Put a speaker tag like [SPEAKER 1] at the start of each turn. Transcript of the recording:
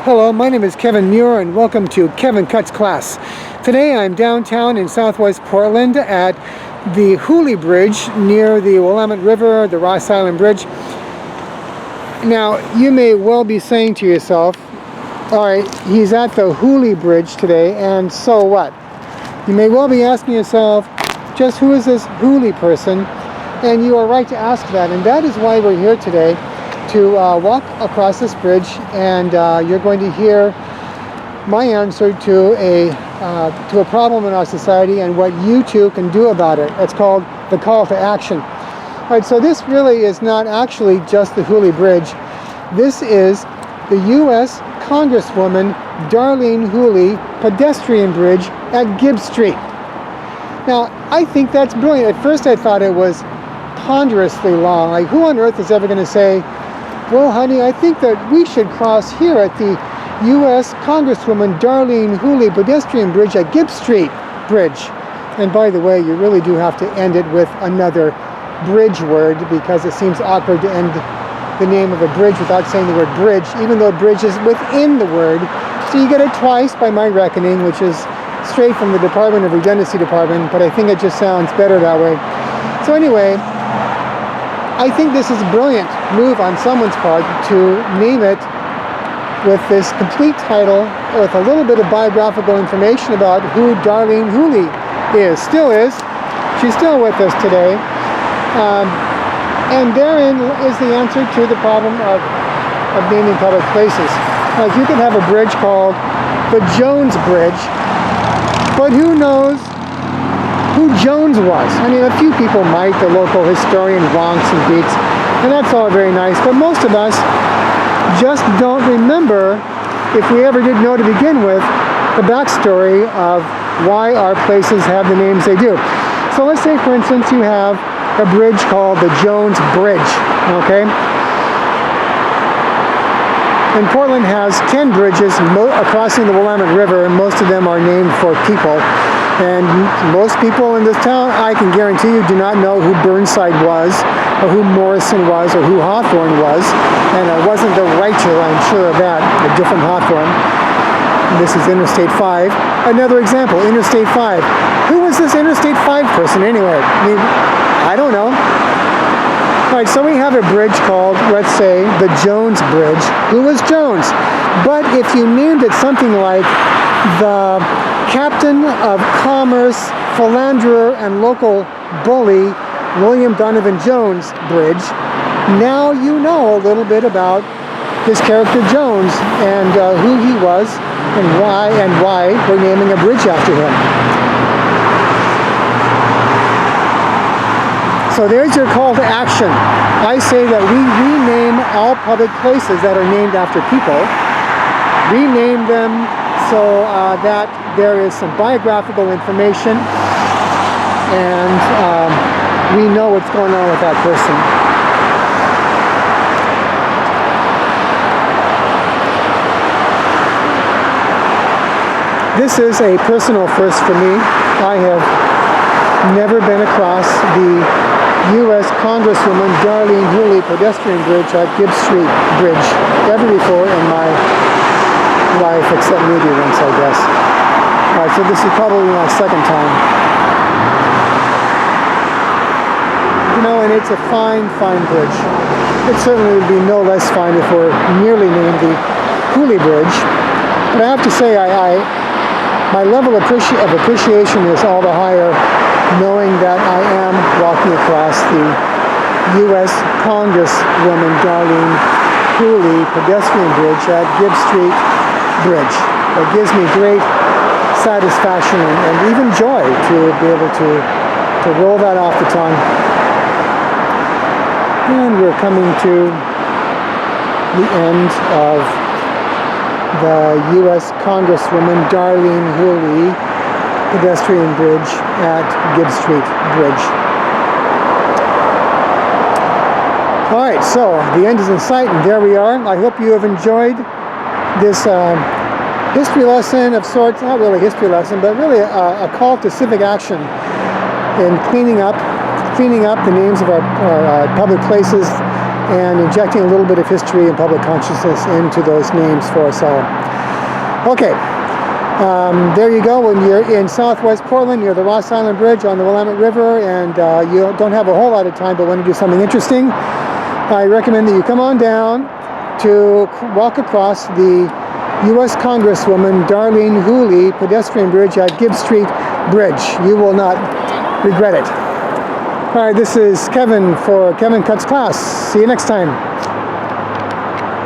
[SPEAKER 1] Hello, my name is Kevin Muir and welcome to Kevin Cuts Class. Today I'm downtown in southwest Portland at the Hooley Bridge near the Willamette River, the Ross Island Bridge. Now, you may well be saying to yourself, alright, he's at the Hooley Bridge today, and so what? You may well be asking yourself, just who is this Hooley person? And you are right to ask that, and that is why we're here today, to walk across this bridge, and you're going to hear my answer to a problem in our society and what you too can do about it. It's called the call to action. All right, so this really is not actually just the Hooley Bridge. This is the U.S. Congresswoman Darlene Hooley pedestrian bridge at Gibbs Street. Now, I think that's brilliant. At first I thought it was ponderously long. Like, who on earth is ever going to say, well, honey, I think that we should cross here at the U.S. Congresswoman Darlene Hooley pedestrian bridge at Gibbs Street Bridge. And by the way, you really do have to end it with another bridge word, because it seems awkward to end the name of a bridge without saying the word bridge, even though bridge is within the word. So you get it twice by my reckoning, which is straight from the Department of Redundancy Department, but I think it just sounds better that way. So anyway, I think this is a brilliant move on someone's part to name it with this complete title, with a little bit of biographical information about who Darlene Hooley is. Still is. She's still with us today. And therein is the answer to the problem of naming public places. Like, you can have a bridge called the Jones Bridge, but who knows who Jones was? I mean, a few people might, the local historian wonks and beats, and that's all very nice, but most of us just don't remember, if we ever did know to begin with, the backstory of why our places have the names they do. So let's say, for instance, you have a bridge called the Jones Bridge, okay? And Portland has 10 bridges crossing the Willamette River, and most of them are named for people. And most people in this town, I can guarantee you, do not know who Burnside was, or who Morrison was, or who Hawthorne was. And it wasn't the writer, I'm sure of that, a different Hawthorne. This is Interstate 5. Another example, Interstate 5. Who was this Interstate 5 person anyway? I mean, I don't know. All right, so we have a bridge called, let's say, the Jones Bridge. Who was Jones? But if you named it something like the Captain of Commerce, Philanderer, and Local Bully, William Donovan Jones Bridge, now you know a little bit about this character Jones and who he was and why we're naming a bridge after him. So there's your call to action. I say that we rename all public places that are named after people. Rename them so that there is some biographical information and we know what's going on with that person. This is a personal first for me. I have never been across the U.S. Congresswoman Darlene Hooley pedestrian bridge at Gibbs Street Bridge ever before in my life, except maybe once, I guess. Alright, so this is probably my second time. You know, and it's a fine, fine bridge. It certainly would be no less fine if we're merely named the Hooley Bridge. But I have to say, my level of appreciation is all the higher knowing that I am walking across the U.S. Congresswoman Darlene Hooley pedestrian bridge at Gibbs Street Bridge. It gives me great satisfaction and even joy to be able to roll that off the tongue. And we're coming to the end of the U.S. Congresswoman Darlene Hooley pedestrian bridge at Gibbs Street Bridge. Alright, so the end is in sight, and there we are. I hope you have enjoyed this history lesson of sorts. Not really a history lesson, but really a call to civic action in cleaning up the names of our public places and injecting a little bit of history and public consciousness into those names for us all. Okay, there you go. When you're in Southwest Portland, near the Ross Island Bridge on the Willamette River, and you don't have a whole lot of time but want to do something interesting, I recommend that you come on down to walk across the U.S. Congresswoman Darlene Hooley pedestrian bridge at Gibbs Street Bridge. You will not regret it. All right, this is Kevin for Kevin Cuts Class. See you next time.